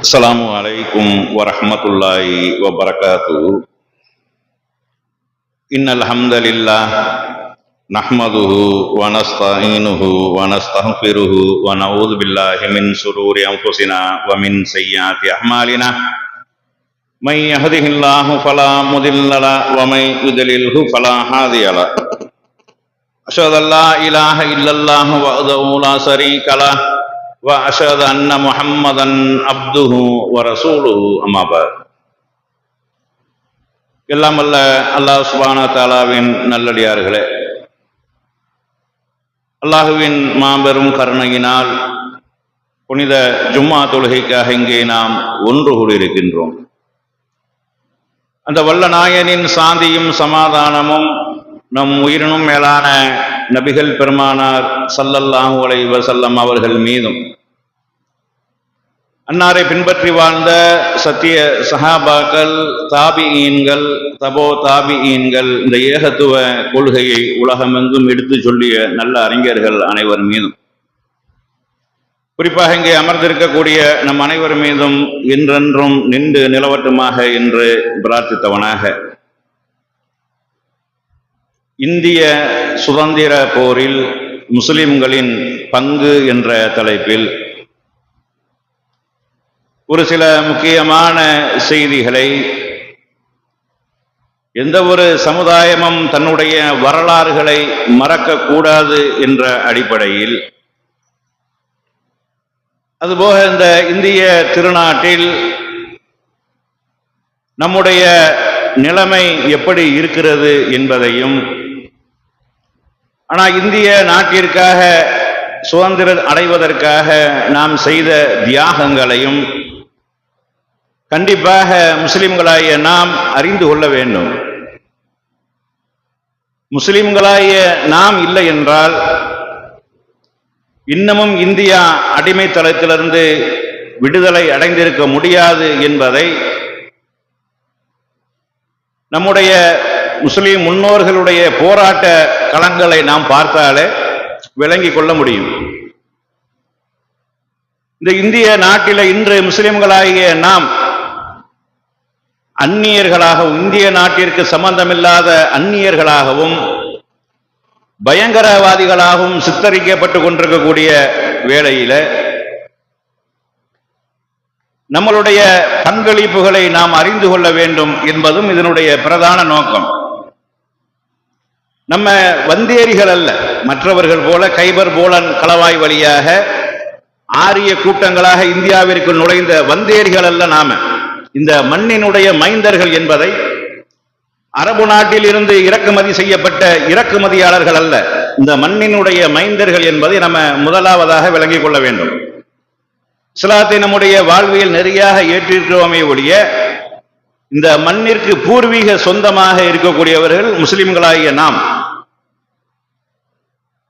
السلام عليكم ورحمة الله وبركاته. إن الحمد لله نحمده ونستعينه ونستغفره ونعوذ بالله من شرور أنفسنا ومن سيئات أعمالنا. من يهده الله فلا مضل له ومن يضلله فلا هادي له. أشهد أن لا إله إلا الله وحده لا شريك له وأشهد أن محمدا عبده ورسوله أما بعد. எல்லாம் வல்ல அல்லாஹ் சுப்ஹானஹு வ தஆலாவின் நல்லடியார்களே, அல்லாஹுவின் மாபெரும் கருணையினால் புனித ஜும்மா தொழுகைக்காக இங்கே நாம் ஒன்று கூடியிருக்கின்றோம். அந்த வல்ல நாயனின் சாந்தியும் சமாதானமும் நம் உயிரினும் மேலான நபிகள் பெருமானார் ஸல்லல்லாஹு அலைஹி வஸல்லம் அவர்கள் மீதும், அன்னாரை பின்பற்றி வாழ்ந்த சத்திய சஹாபாக்கள், தாபிஈன்கள், தபோ தாபிஈன்கள், இந்த ஏகத்துவ கொள்கையை உலகமெங்கும் எடுத்து சொல்லிய நல்ல அறிஞர்கள் அனைவர் மீதும், குறிப்பாக இங்கே அமர்ந்திருக்கக்கூடிய நம் அனைவர் மீதும் என்றென்றும் நின்று நிலவட்டுமாக என்று பிரார்த்தித்தவனாக, இந்திய சுதந்திர போரில் முஸ்லிம்களின் பங்கு என்ற தலைப்பில் ஒரு சில முக்கியமான செய்திகளை, எந்த ஒரு சமுதாயமும் தன்னுடைய வரலாறுகளை மறக்கக்கூடாது என்ற அடிப்படையில், அதுபோக இந்த இந்திய திருநாட்டில் நம்முடைய நிலைமை எப்படி இருக்கிறது என்பதையும், ஆனால் இந்திய நாட்டிற்காக சுதந்திரம் அடைவதற்காக நாம் செய்த தியாகங்களையும் கண்டிப்பாக முஸ்லிம்களாகிய நாம் அறிந்து கொள்ள வேண்டும். முஸ்லிம்களாகிய நாம் இல்லை என்றால் இன்னமும் இந்தியா அடிமைத்தளத்திலிருந்து விடுதலை அடைந்திருக்க முடியாது என்பதை நம்முடைய முஸ்லிம் முன்னோர்களுடைய போராட்ட களங்களை நாம் பார்த்தாலே விளங்கிக் கொள்ள முடியும். இந்த இந்திய நாட்டில் இன்று முஸ்லிம்களாகிய நாம் அந்நியர்களாகவும், இந்திய நாட்டிற்கு சம்பந்தமில்லாத அந்நியர்களாகவும் பயங்கரவாதிகளாகவும் சித்தரிக்கப்பட்டு கொண்டிருக்கக்கூடிய வேளையில நம்மளுடைய பங்களிப்புகளை நாம் அறிந்து கொள்ள வேண்டும் என்பதும் இதனுடைய பிரதான நோக்கம். நம்ம வந்தேரிகள் அல்ல, மற்றவர்கள் போல கைபர் போலன் களவாய் வழியாக ஆரிய கூட்டங்களாக இந்தியாவிற்கு நுழைந்த வந்தேரிகள் அல்ல. நாம இந்த மண்ணினுடைய மைந்தர்கள் என்பதை அரபு நாட்டில் இருந்து இறக்குமதி செய்யப்பட்ட இறக்குமதியாளர்கள் அல்ல, இந்த மண்ணினுடைய மைந்தர்கள் என்பதை நம்ம முதலாவதாக விளங்கிக் கொள்ள வேண்டும். இஸ்லாத்தை நம்முடைய வாழ்வியல் நெறியாக ஏற்றிருக்கிறோமே ஒழிய, இந்த மண்ணிற்கு பூர்வீக சொந்தமாக இருக்கக்கூடியவர்கள் முஸ்லிம்களாகிய நாம்.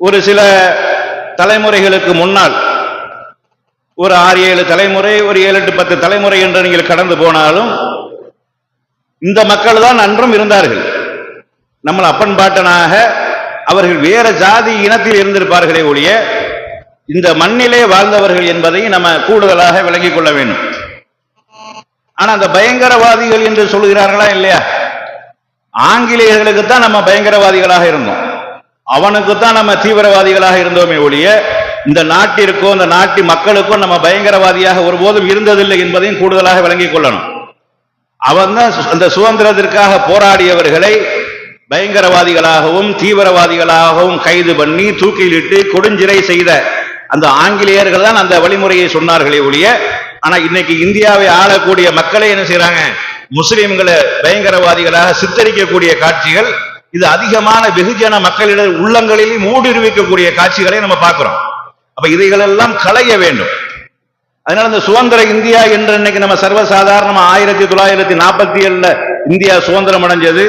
ஒரு சில தலைமுறைகளுக்கு முன்னால், ஒரு 6-7 தலைமுறை, ஒரு 7-8-10 தலைமுறை என்று நீங்கள் கடந்து போனாலும் இந்த மக்கள் தான் அன்றும் இருந்தார்கள். நம்ம அப்பன் பாட்டனாக அவர்கள் வேற ஜாதி இனத்தில் இருந்திருப்பார்களே ஒழிய இந்த மண்ணிலே வாழ்ந்தவர்கள் என்பதை நம்ம கூடுதலாக விளங்கிக் கொள்ள வேண்டும். ஆனா அந்த பயங்கரவாதிகள் என்று சொல்கிறார்களா இல்லையா, ஆங்கிலேயர்களுக்குத்தான் நம்ம பயங்கரவாதிகளாக இருந்தோம், அவனுக்குத்தான் நம்ம தீவிரவாதிகளாக இருந்தோமே ஒழிய இந்த நாட்டிற்கோ இந்த நாட்டு மக்களுக்கோ நம்ம பயங்கரவாதியாக ஒருபோதும் இருந்ததில்லை என்பதையும் கூடுதலாக விளங்கிக் கொள்ளணும். அவன் தான் அந்த சுதந்திரத்திற்காக போராடியவர்களை பயங்கரவாதிகளாகவும் தீவிரவாதிகளாகவும் கைது பண்ணி தூக்கிலிட்டு கொடுஞ்சிறை செய்த அந்த ஆங்கிலேயர்கள் தான் அந்த வழிமுறையை சொன்னார்களே ஒழிய, ஆனா இன்னைக்கு இந்தியாவை ஆளக்கூடிய மக்களை என்ன செய்யறாங்க, முஸ்லிம்களை பயங்கரவாதிகளாக சித்தரிக்கக்கூடிய காட்சிகள், இது அதிகமான வெகுஜன மக்களிட உள்ளங்களில் ஊடுருவிக்கக்கூடிய காட்சிகளை நம்ம பார்க்கிறோம். அப்ப இதைகளெல்லாம் களைய வேண்டும். அதனால இந்த சுதந்திர இந்தியா என்று இன்னைக்கு நம்ம சர்வசாதாரணமா 1947 இந்தியா சுதந்திரம் அடைஞ்சது.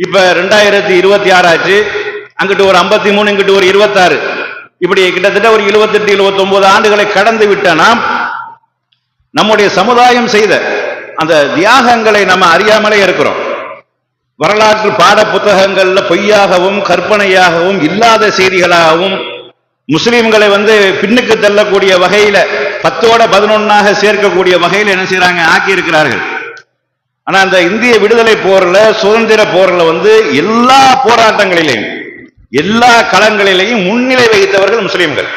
இப்ப 2026 ஆச்சு. அங்கிட்டு ஒரு 53, இங்கிட்டு ஒரு 26, இப்படி கிட்டத்தட்ட ஒரு 28-29 ஆண்டுகளை கடந்து விட்ட நாம் நம்முடைய சமுதாயம் செய்த அந்த தியாகங்களை நம்ம அறியாமலே இருக்கிறோம். வரலாற்று பாட புத்தகங்கள்ல பொய்யாகவும் கற்பனையாகவும் இல்லாத செய்திகளாகவும் முஸ்லிம்களை பின்னுக்கு தள்ளக்கூடிய வகையில 10ஓட 11 சேர்க்கக்கூடிய வகையில் என்ன செய்யறாங்க, ஆக்கி இருக்கிறார்கள். ஆனா அந்த இந்திய விடுதலை போர்ல, சுதந்திர போர்ல எல்லா போராட்டங்களிலேயும் எல்லா களங்களிலேயும் முன்னிலை வகித்தவர்கள் முஸ்லிம்கள்.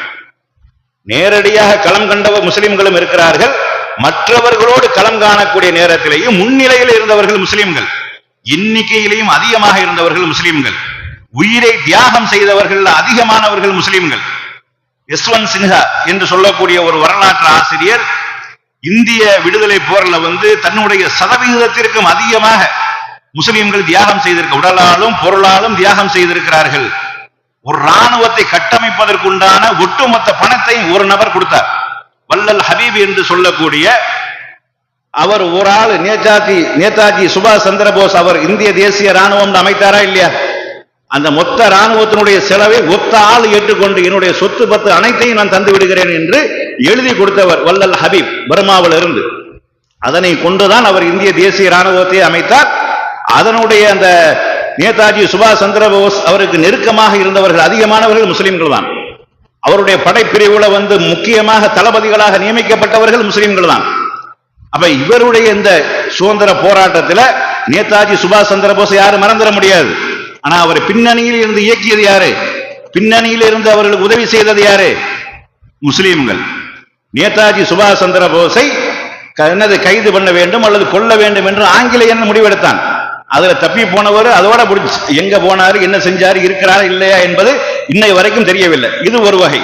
நேரடியாக களம் கண்டவர் முஸ்லிம்களும் இருக்கிறார்கள், மற்றவர்களோடு களம் காணக்கூடிய நேரத்திலேயும் முன்னிலையில் இருந்தவர்கள் முஸ்லிம்கள், எண்ணிக்கையிலேயும் அதிகமாக இருந்தவர்கள் முஸ்லிம்கள், உயிரை தியாகம் செய்தவர்கள் அதிகமானவர்கள் முஸ்லிம்கள். யஸ்வந்த் சின்ஹா என்று சொல்லக்கூடிய ஒரு வரலாற்று ஆசிரியர் இந்திய விடுதலை போர்ல தன்னுடைய சதவிகிதத்திற்கும் அதிகமாக முஸ்லிம்கள் தியாகம் செய்திருக்க, உடலாலும் பொருளாலும் தியாகம் செய்திருக்கிறார்கள். ஒரு ராணுவத்தை கட்டமைப்பதற்குண்டான ஒட்டுமொத்த பணத்தை ஒரு நபர் கொடுத்தார். வல்லல் ஹபீப் என்று சொல்லக்கூடிய அவர் ஒரு ஆள், நேதாஜி சுபாஷ் சந்திர போஸ் அவர் இந்திய தேசிய ராணுவம் அமைத்தாரா இல்லையா? அந்த மொத்த ராணுவத்தினுடைய செலவை ஒத்த ஆள் ஏற்றுக்கொண்டு என்னுடைய சொத்து பத்து அனைத்தையும் நான் தந்து விடுகிறேன் என்று எழுதி கொடுத்தவர் வல்லல் ஹபீப், பர்மாவில் இருந்து. அதனை கொண்டுதான் அவர் இந்திய தேசிய ராணுவத்தை அமைத்தார். அதனுடைய அந்த நேதாஜி சுபாஷ் சந்திர போஸ் அவருக்கு நெருக்கமாக இருந்தவர்கள் அதிகமானவர்கள் முஸ்லிம்கள் தான். அவருடைய படைப்பிரிவுல முக்கியமாக தளபதிகளாக நியமிக்கப்பட்டவர்கள் முஸ்லிம்கள் தான். அப்ப இவருடைய இந்த சுதந்திர போராட்டத்தில் நேதாஜி சுபாஷ் சந்திர போஸ் யாரும் மறந்துட முடியாது. ஆனா அவர் பின்னணியில் இருந்து இயக்கியது யாரு? பின்னணியில் இருந்து அவர்களுக்கு உதவி செய்தது யாரு? முஸ்லிம்கள். நேதாஜி சுபாஷ் சந்திர போஸை கைது பண்ண வேண்டும் அல்லது கொல்ல வேண்டும் என்று ஆங்கிலேயன் முடிவெடுத்தான். அதுல தப்பி போனவர் அதோட முடிச்சு, எங்க போனாரு, என்ன செஞ்சாரு, இருக்கிறாரா இல்லையா என்பது இன்னை வரைக்கும் தெரியவில்லை. இது ஒரு வகை.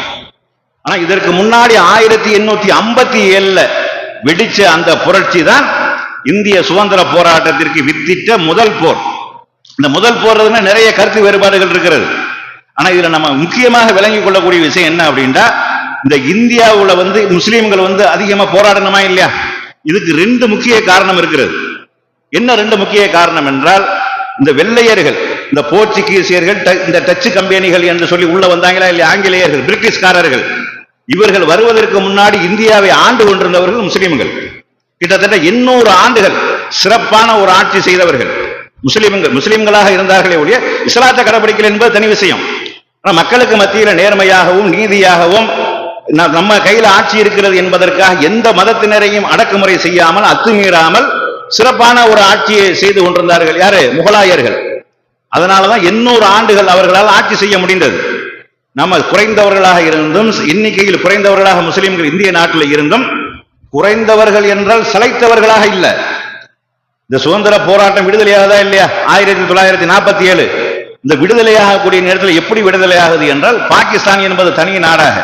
ஆனா இதற்கு முன்னாடி 1857 வெடிச்ச அந்த புரட்சி தான் இந்திய சுதந்திர போராட்டத்திற்கு வித்திட்ட முதல் போர். இந்த முதல் போர் நிறைய கருத்து வேறுபாடுகள் இருக்கிறது. ஆனா இதுல நம்ம முக்கியமாக விளங்கிக் கொள்ளக்கூடிய விஷயம் என்ன அப்படின்னா, இந்த இந்தியாவுல முஸ்லீம்கள் அதிகமா போராடணுமா இல்லையா? இதுக்கு 2 முக்கிய காரணம் இருக்கிறது. என்ன 2 முக்கிய காரணம் என்றால், இந்த வெள்ளையர்கள், இந்த போர்ச்சுகீசியர்கள், இந்த டச்சு கம்பெனிகள் என்று சொல்லி உள்ள வந்தாங்களா இல்லையா, ஆங்கிலேயர்கள், பிரிட்டிஷ்காரர்கள், இவர்கள் வருவதற்கு முன்னாடி இந்தியாவை ஆண்டு கொண்டிருந்தவர்கள் முஸ்லிம்கள். கிட்டத்தட்ட 800 ஆண்டுகள் சிறப்பான ஒரு ஆட்சி செய்தவர்கள் முஸ்லிம்களாக இருந்தார்களே ஒழிய இஸ்லாத்தை கடைபிடிக்கல என்பது தனி விஷயம். ஆனா மக்களுக்கு மத்தியில் நேர்மையாகவும் நீதியாகவும் நம்ம கையில் ஆட்சி இருக்கிறது என்பதற்காக எந்த மதத்தினரையும் அடக்குமுறை செய்யாமல் அத்துமீறாமல் சிறப்பான ஒரு ஆட்சியை செய்து கொண்டிருந்தார்கள். யாரு? முகலாயர்கள். அதனாலதான் 800 ஆண்டுகள் அவர்களால் ஆட்சி செய்ய முடிந்தது. நம்ம குறைந்தவர்களாக இருந்தும், எண்ணிக்கையில் குறைந்தவர்களாக முஸ்லிம்கள் இந்திய நாட்டில் இருந்தும், குறைந்தவர்கள் என்றால் சளைத்தவர்களாக இல்ல. இந்த சுதந்திர போராட்டம் விடுதலையாகதா இல்லையா? 1947 இந்த விடுதலையாகக்கூடிய நேரத்தில் எப்படி விடுதலையாகுது என்றால், பாகிஸ்தான் என்பது தனி நாடாக,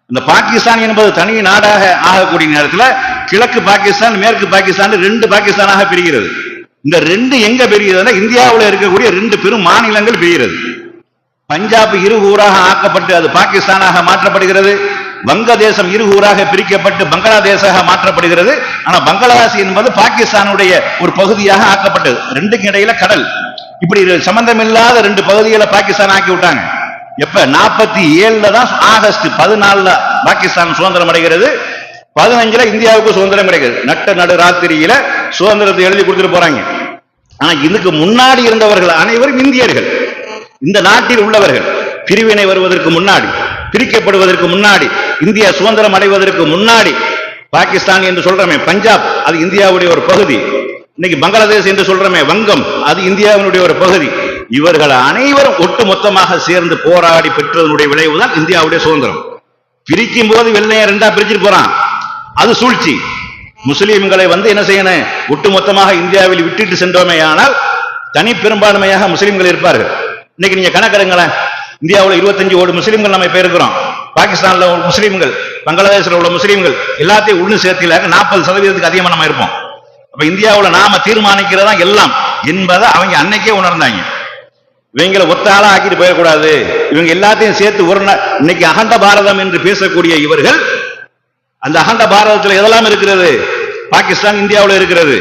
இந்த பாகிஸ்தான் என்பது தனி நாடாக ஆகக்கூடிய நேரத்தில் கிழக்கு பாகிஸ்தான், மேற்கு பாகிஸ்தான் 2 பாகிஸ்தானாக பிரிகிறது. இந்த 2 எங்க பிரிகிறதுனா, இந்தியாவில் இருக்கக்கூடிய 2 பெரும் மாநிலங்கள் பிரிகிறது. பஞ்சாப் இருகூறாக ஆக்கப்பட்டு அது பாகிஸ்தானாக மாற்றப்படுகிறது. வங்கதேசம் இருகூறாக பிரிக்கப்பட்டு பங்களாதேஷாக மாற்றப்படுகிறது. ஆனா பங்களாதேஷ் என்பது பாகிஸ்தானுடைய ஒரு பகுதியாக ஆக்கப்பட்டது. 2க்கும் இடையில கடல். இப்படி சம்பந்தம் இல்லாத 2 பகுதிகளை பாகிஸ்தான் ஆக்கி விட்டாங்க. எப்ப? 47 தான், ஆகஸ்ட் 14 பாகிஸ்தான் சுதந்திரம் அடைகிறது. 15 இந்தியாவுக்கு சுதந்திரம் கிடைக்கிறது. நடு ராத்திரியில சுதந்திரத்தை எழுதி கொடுத்துட்டு போறாங்க. ஆனா இதுக்கு முன்னாடி இருந்தவர்கள் அனைவரும் இந்தியர்கள், இந்த நாட்டில் உள்ளவர்கள். பிரிவினை வருவதற்கு முன்னாடி, பிரிக்கப்படுவதற்கு முன்னாடி, இந்தியா சுதந்திரம் அடைவதற்கு முன்னாடி, பாகிஸ்தான் என்று சொல்றமே பஞ்சாப் அது இந்தியாவுடைய ஒரு பகுதி. இன்னைக்கு பங்களாதேஷ் என்று சொல்றமே வங்கம் அது இந்தியாவினுடைய ஒரு பகுதி. இவர்கள் அனைவரும் ஒட்டு மொத்தமாக சேர்ந்து போராடி பெற்றதனுடைய விளைவுதான் இந்தியாவுடைய சுதந்திரம். பிரிக்கும் போது வெள்ளைய 2ஆ பிரிச்சுட்டு போறான், அது சூழ்ச்சி. முஸ்லீம்களை என்ன செய்யணும், ஒட்டுமொத்தமாக இந்தியாவில் விட்டுட்டு சென்றோமே ஆனால் தனி பெரும்பான்மையாக முஸ்லீம்கள் இருப்பார்கள். இன்னைக்கு நீங்க கணக்கெடுங்களேன், இந்தியாவில் 25 கோடி முஸ்லீம்கள் நம்ம இப்ப இருக்கிறோம். பாகிஸ்தான்ல உள்ள முஸ்லீம்கள், பங்களாதேஷ்ல உள்ள முஸ்லீம்கள் எல்லாத்தையும் ஒண்ணு சேர்த்தில 40% அதிகமா நம்ம இருப்போம். அப்ப இந்தியாவில் நாம தீர்மானிக்கிறதா எல்லாம் என்பதை அவங்க அன்னைக்கே உணர்ந்தாங்க. இவங்களை ஒத்தாளா ஆக்கிட்டு போயிடக்கூடாது, இவங்க எல்லாத்தையும் சேர்த்து ஒரு இன்னைக்கு அகண்ட பாரதம் என்று பேசக்கூடிய இவர்கள், அந்த அகண்ட பாரதத்தில் எதெல்லாம் இருக்கிறது? பாகிஸ்தான் இந்தியாவில் இருக்கிறது,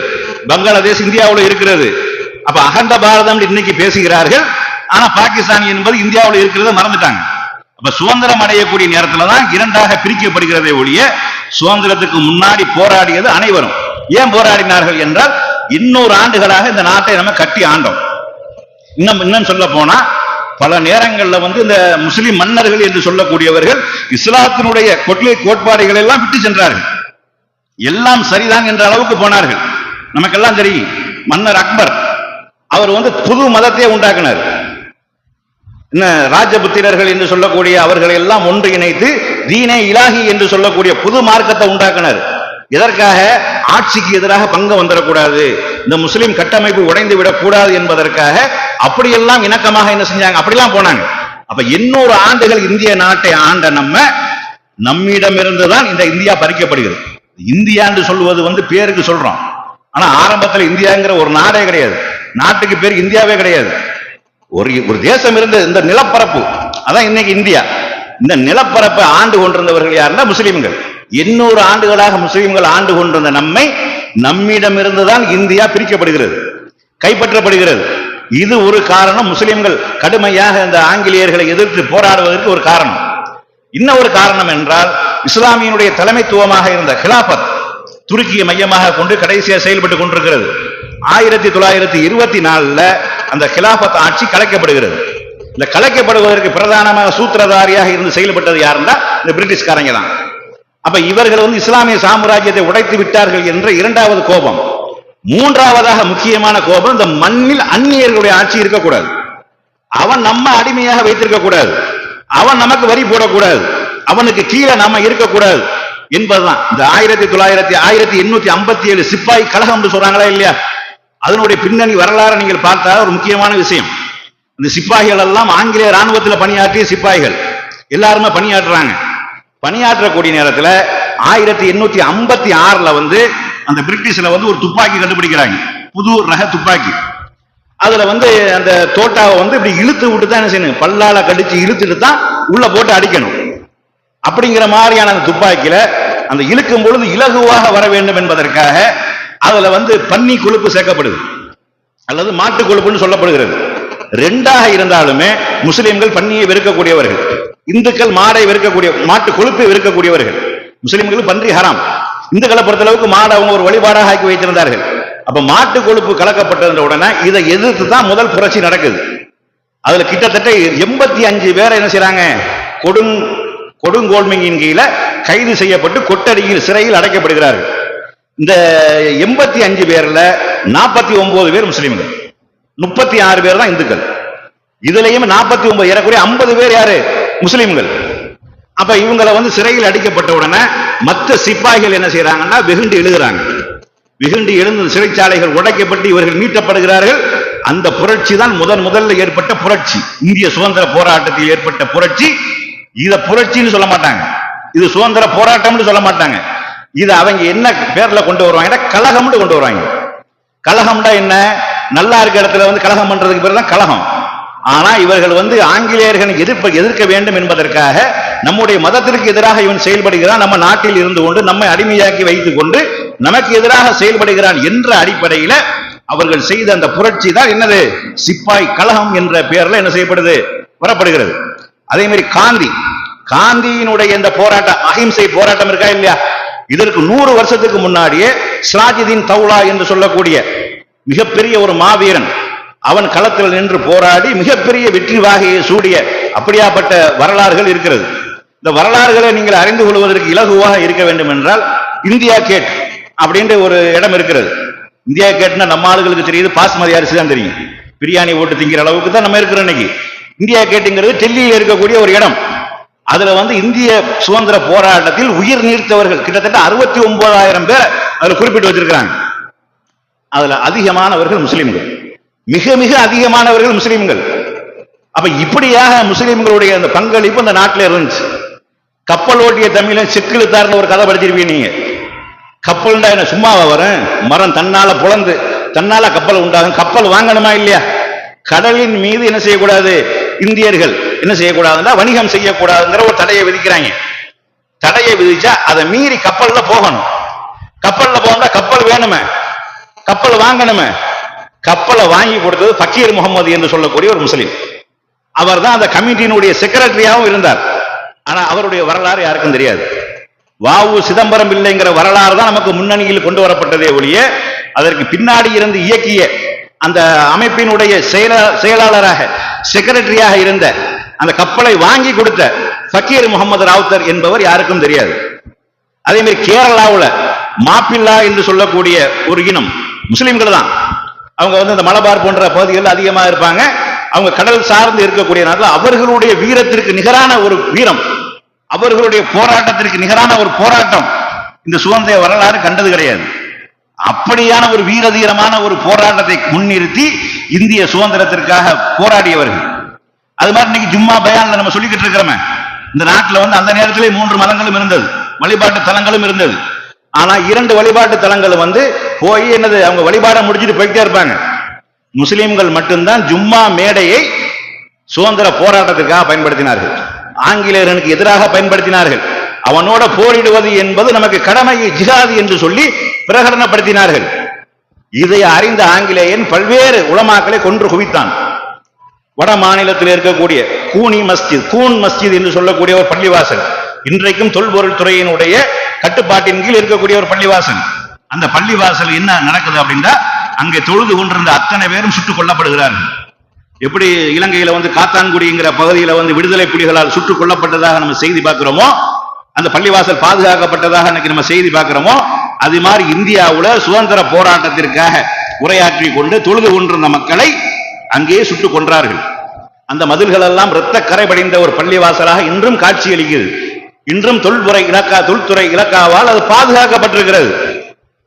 பங்களாதேஷ் இந்தியாவில் இருக்கிறது. அப்ப அகண்ட பாரதம் இன்னைக்கு பேசுகிறார்கள். ஆனா பாகிஸ்தான் என்பது இந்தியாவில் இருக்கிறத மறந்துட்டாங்க. அப்ப சுதந்திரம் அடையக்கூடிய நேரத்தில் தான் 2ஆக பிரிக்கப்படுகிறதை ஒழிய, சுதந்திரத்துக்கு முன்னாடி போராடியது அனைவரும். ஏன் போராடினார்கள் என்றால், 200 ஆண்டுகளாக இந்த நாட்டை நம்ம கட்டி ஆண்டோம். இன்னும் சொல்ல போனா பல நேரங்களில் வந்து இந்த முஸ்லிம் மன்னர்கள் என்று சொல்லக்கூடியவர்கள் இஸ்லாத்தினுடைய கொள்கை கோட்பாடுகள் எல்லாம் விட்டு சென்றார்கள். எல்லாம் சரிதான் என்ற அளவுக்கு போனார்கள். நமக்கெல்லாம் தெரியும், மன்னர் அக்பர் அவர் வந்து புது மதத்தையே உண்டாக்கினார். ராஜபுத்திரர்கள் என்று சொல்லக்கூடிய அவர்களை எல்லாம் ஒன்று இணைத்து தீனே இலாஹி என்று சொல்லக்கூடிய புது மார்க்கத்தை உண்டாக்கினார். எதற்காக? ஆட்சிக்கு எதிராக பங்கு வந்துடக்கூடாது, இந்த முஸ்லிம் கட்டமைப்பு உடைந்து விடக்கூடாது என்பதற்காக அப்படியெல்லாம் இணக்கமாக என்ன செஞ்சாங்க, அப்படிலாம் போனாங்க. அப்ப 800 ஆண்டுகள் இந்திய நாட்டை ஆண்ட நம்மிடமிருந்துதான் இந்த இந்தியா பறிக்கப்படுகிறது. இந்தியா என்று சொல்வது வந்து பேருக்கு சொல்றோம், ஆனா ஆரம்பத்தில் இந்தியாங்கிற ஒரு நாடே கிடையாது, நாட்டுக்கு பேர் இந்தியாவே கிடையாது. ஒரு தேசம் இருந்த இந்த நிலப்பரப்பு அதான் இன்னைக்கு இந்தியா. இந்த நிலப்பரப்பை ஆண்டு கொண்டிருந்தவர்கள் யாருன்னா முஸ்லிம்கள். 800 ஆண்டுகளாக முஸ்லிம்கள் ஆண்டு கொண்டிருந்த நம்மிடமிருந்துதான் இந்தியா பிரிக்கப்படுகிறது, கைப்பற்றப்படுகிறது. இது ஒரு காரணம். முஸ்லிம்கள் கடுமையாக இந்த ஆங்கிலேயர்களை எதிர்த்து போராடுவதற்கு ஒரு காரணம். இன்னொரு காரணம் என்றால் இஸ்லாமியினுடைய தலைமைத்துவமாக இருந்த கிலாபத் துருக்கியை மையமாக கொண்டு கடைசியாக செயல்பட்டுக் கொண்டிருக்கிறது. 1924 அந்த கிலாபத் ஆட்சி கலைக்கப்படுகிறது. இந்த கலைக்கப்படுவதற்கு பிரதானமாக சூத்திரதாரியாக இருந்து செயல்பட்டது யாருன்னா இந்த பிரிட்டிஷ்காரங்க தான். அப்ப இவர்கள் வந்து இஸ்லாமிய சாம்ராஜ்யத்தை உடைத்து விட்டார்கள் என்ற இரண்டாவது கோபம். மூன்றாவதாக முக்கியமான கோபம், இந்த மண்ணில் அந்நியர்களுடைய ஆட்சி இருக்கக்கூடாது, அவன் நம்ம அடிமையாக வைத்திருக்க கூடாது, அவன் நமக்கு வரி போடக்கூடாது, அவனுக்கு கீழே நாம இருக்கக்கூடாது என்பதுதான். இந்த 1857 சிப்பாய் கழகம் என்று சொல்றாங்களா இல்லையா, அதனுடைய பின்னணி வரலாறு நீங்கள் பார்த்தா ஒரு முக்கியமான விஷயம். இந்த சிப்பாய்கள் எல்லாம் ஆங்கிலேய ராணுவத்தில் பணியாற்றிய சிப்பாய்கள் எல்லாருமே பணியாற்றுறாங்க. பணியாற்றக்கூடிய நேரத்தில் 1856 வந்து அந்த பிரிட்டிஷ்ல வந்து ஒரு துப்பாக்கி கண்டுபிடிக்கிறாங்க, புது ரக துப்பாக்கி. அதுல வந்து அந்த தோட்டாவை வந்து இப்படி இழுத்து விட்டு தான் என்ன செய்யணும், பல்லால கடிச்சு இழுத்துட்டு தான் உள்ள போட்டு அடிக்கணும். அப்படிங்கிற மாதிரியான அந்த துப்பாக்கியில அந்த இழுக்கும் பொழுது இலகுவாக வர வேண்டும் என்பதற்காக அதுல வந்து பன்னி கொழுப்பு சேர்க்கப்படுது, அல்லது மாட்டு கொழுப்புன்னு சொல்லப்படுகிறது. ரெண்டாக இருந்தாலுமே முஸ்லிம்கள் பன்னியை வெறுக்கக்கூடியவர்கள், இந்துக்கள் மாடை வெறுக்கக்கூடிய, மாட்டு கொழுப்பை வெறுக்கக்கூடியவர்கள். முஸ்லிம்கள் பன்றி ஹராம், இந்துக்களை பொறுத்தளவுக்கு மாடை அவங்க ஒரு வழிபாடாக ஆக்கி வைத்திருந்தார்கள். அப்ப மாட்டு கொழுப்பு கலக்கப்பட்ட உடனே இதை எதிர்த்து தான் முதல் புரட்சி நடக்குது. அதுல கிட்டத்தட்ட 85 பேரை என்ன செய்யறாங்க, கொடுங்கோல்மையின் கீழே கைது செய்யப்பட்டு கொட்டடியில் சிறையில் அடைக்கப்படுகிறார்கள். இந்த 85 பேர்ல 49 பேர் முஸ்லிம்கள், 36 பேர் தான் இந்துக்கள். இதுலயும் 49 ஏறக்குறைய 50 பேர் யாரு, முஸ்லிம்கள். அப்ப இவங்களை வந்து சிறையில் அடிக்கப்பட்ட உடனே மற்ற சிப்பாய்கள் என்ன செய்யறாங்கன்னா வெகுண்டு எழுதுறாங்க. வெகுண்டு எழுந்து சிறைச்சாலைகள் உடைக்கப்பட்டு இவர்கள் மீட்டப்படுகிறார்கள். அந்த புரட்சி தான் முதல்ல ஏற்பட்ட புரட்சி, இந்திய சுதந்திர போராட்டத்தில் ஏற்பட்ட புரட்சி. இத புரட்சின்னு சொல்ல மாட்டாங்க, இது சுதந்திர போராட்டம்னு சொல்ல மாட்டாங்க. இது அவங்க என்ன பேர்ல கொண்டு வருவாங்க, கலகம்னு கொண்டு வருவாங்க. கலகம்னா என்ன, நல்லா இருக்க இடத்துல வந்து கலகம் பண்றதுக்கு பேர் தான் கலகம். ஆனா இவர்கள் வந்து ஆங்கிலேயர்களை எதிர்க்க வேண்டும் என்பதற்காக நம்முடைய மதத்திற்கு எதிராக இவன் செயல்படுகிறான், நம்ம நாட்டில் இருந்து கொண்டு நம்மை அடிமையாக்கி வைத்துக் கொண்டு நமக்கு எதிராக செயல்படுகிறான் என்ற அடிப்படையில அவர்கள் செய்த அந்த புரட்சி தான் என்னது, சிப்பாய் கலகம் என்ற பெயர்ல என்ன செய்யப்படுது, வரப்படுகிறது. அதே மாதிரி காந்தியினுடைய இந்த போராட்டம், அஹிம்சை போராட்டம் இருக்கா இல்லையா, இதற்கு 100 வருஷத்துக்கு முன்னாடியே சிராஜுதீன் தௌலா என்று சொல்லக்கூடிய மிகப்பெரிய ஒரு மாவீரன், அவன் களத்தில் நின்று போராடி மிகப்பெரிய வெற்றி வாகையை சூடிய அப்படியாப்பட்ட வரலாறுகள் இருக்கிறது. இந்த வரலாறுகளை நீங்கள் அறிந்து கொள்வதற்கு இலகுவாக இருக்க வேண்டும் என்றால் இந்தியா கேட் அப்படின்ற ஒரு இடம் இருக்கிறது. இந்தியா கேட்னா நம்ம ஆளுகளுக்கு தெரியுது, பாஸ்மதி அரிசி தான் தெரியும், பிரியாணி ஓட்டு திங்கிற அளவுக்கு தான் நம்ம இருக்கிறோம் இன்னைக்கு. இந்தியா கேட்டுங்கிறது டெல்லியில் இருக்கக்கூடிய ஒரு இடம். அதுல வந்து இந்திய சுதந்திர போராட்டத்தில் உயிர் நீர்த்தவர்கள் கிட்டத்தட்ட 69,000 பேர் அதுல குறிப்பிட்டு வச்சிருக்கிறாங்க. அதுல அதிகமானவர்கள் முஸ்லிம்கள், மிக மிக அதிகமானவர்கள் முஸ்லிம்கள். அப்ப இப்படியாக முஸ்லிம்களுடைய அந்த பங்களிப்பு அந்த நாட்டில் இருந்துச்சு. கப்பல் ஓட்டிய தமிழன் செக்கிழுத்தார்னு ஒரு கதை படிச்சிருப்பீங்க நீங்க. கப்பல்டா என்ன சும்மாவா வரும், மரம் தன்னால புலந்து தன்னால கப்பல் உண்டாகும். கப்பல் வாங்கணுமா இல்லையா, கடலின் மீது என்ன செய்யக்கூடாது, இந்தியர்கள் என்ன செய்யக்கூடாதுன்னா வணிகம் செய்யக்கூடாதுங்கிற ஒரு தடையை விதிக்கிறாங்க. தடையை விதிச்சா அதை மீறி கப்பல்ல போகணும். கப்பல்ல போனா கப்பல் வேணுமே, கப்பல் வாங்கணுமே. கப்பலை வாங்கி கொடுத்தது ஃபக்கீர் முகமது என்று சொல்லக்கூடிய ஒரு முஸ்லிம். அவர் தான் அந்த கமிட்டியினுடைய செக்ரட்டரியாகவும் இருந்தார். ஆனா அவருடைய வரலாறு யாருக்கும் தெரியாது. வாவு சிதம்பரம் பிள்ளைங்கிற வரலாறு தான் நமக்கு முன்னணியில் கொண்டு வரப்பட்டதே ஒழிய அதற்கு பின்னாடி இருந்து இயக்கிய அந்த அமைப்பினுடைய செயலாளராக செக்ரட்டரியாக இருந்த அந்த கப்பலை வாங்கி கொடுத்த ஃபக்கீர் முகமது ராவுத்தர் என்பவர் யாருக்கும் தெரியாது. அதே மாதிரி கேரளாவில் மாப்பிள்ளா என்று சொல்லக்கூடிய ஒரு இனம் முஸ்லிம்கள் தான். அவங்க அந்த மலபார் போன்ற பகுதிகளில் அதிகமாக இருப்பாங்க. அவங்க கடல் சார்ந்து இருக்கக்கூடிய நாட்டில் அவர்களுடைய வீரத்திற்கு நிகரான ஒரு வீரம், அவர்களுடைய போராட்டத்திற்கு நிகரான ஒரு போராட்டம் இந்த சுதந்திர வரலாறு கண்டது கிடையாது. அப்படியான ஒரு வீரதீரமான ஒரு போராட்டத்தை முன்னிறுத்தி இந்திய சுதந்திரத்திற்காக போராடியவர்கள். அது மாதிரி இன்னைக்கு ஜும்மா பயான்ல நம்ம சொல்லிக்கிட்டு இருக்கிறோமே, இந்த நாட்டில் அந்த நேரத்திலே 3 மதங்களும் இருந்தது, வழிபாட்டு தலங்களும் இருந்தது. ஆனா 2 வழிபாட்டு தலங்கள் போய் அவங்க வழிபாட முடிச்சுட்டு போயிட்டே இருப்பாங்க. முஸ்லிம்கள் மட்டும்தான் ஜும்மா மேடையை சுதந்திர போராட்டத்திற்காக பயன்படுத்தினார்கள், ஆங்கிலேயர்களுக்கு எதிராக பயன்படுத்தினார்கள். அவனோட போரிடுவது என்பது நமக்கு கடமை, ஜிஹாது என்று சொல்லி பிரகடனப்படுத்தினார்கள். இதை அறிந்த ஆங்கிலேயன் பல்வேறு உலமாக்களை கொன்று குவித்தான். வட மாநிலத்தில் இருக்கக்கூடிய கூன் மஸ்ஜித் என்று சொல்லக்கூடிய ஒரு பள்ளிவாசல், இன்றைக்கும் தொல்பொருள் துறையினுடைய கட்டுப்பாட்டின் கீழ் இருக்கக்கூடிய ஒரு பள்ளிவாசல். அந்த பள்ளிவாசல் என்ன நடக்குது அப்படின்னா, அங்கே தொழுது கொண்டிருந்த அத்தனை பேரும் சுட்டுக் கொல்லப்படுகிறார்கள். எப்படி இலங்கையில காத்தான்குடிங்கிற பகுதியில் விடுதலை புலிகளால் சுட்டுக் கொல்லப்பட்டதாக நம்ம செய்தி பார்க்கிறோமோ, அந்த பள்ளிவாசல் பாதுகாக்கப்பட்டதாக இன்னைக்கு நம்ம செய்தி பார்க்கிறோமோ, அது மாதிரி இந்தியாவுல சுதந்திர போராட்டத்திற்காக உரையாற்றி கொண்டு தொழுது கொண்டிருந்த மக்களை அங்கேயே சுட்டுக் கொன்றார்கள். அந்த மதில்கள் எல்லாம் இரத்த கரை படிந்த ஒரு பள்ளிவாசலாக இன்றும் காட்சி அளிக்கிறது. இன்றும் தொல்துறை இலக்காவால் அது பாதுகாக்கப்பட்டிருக்கிறது.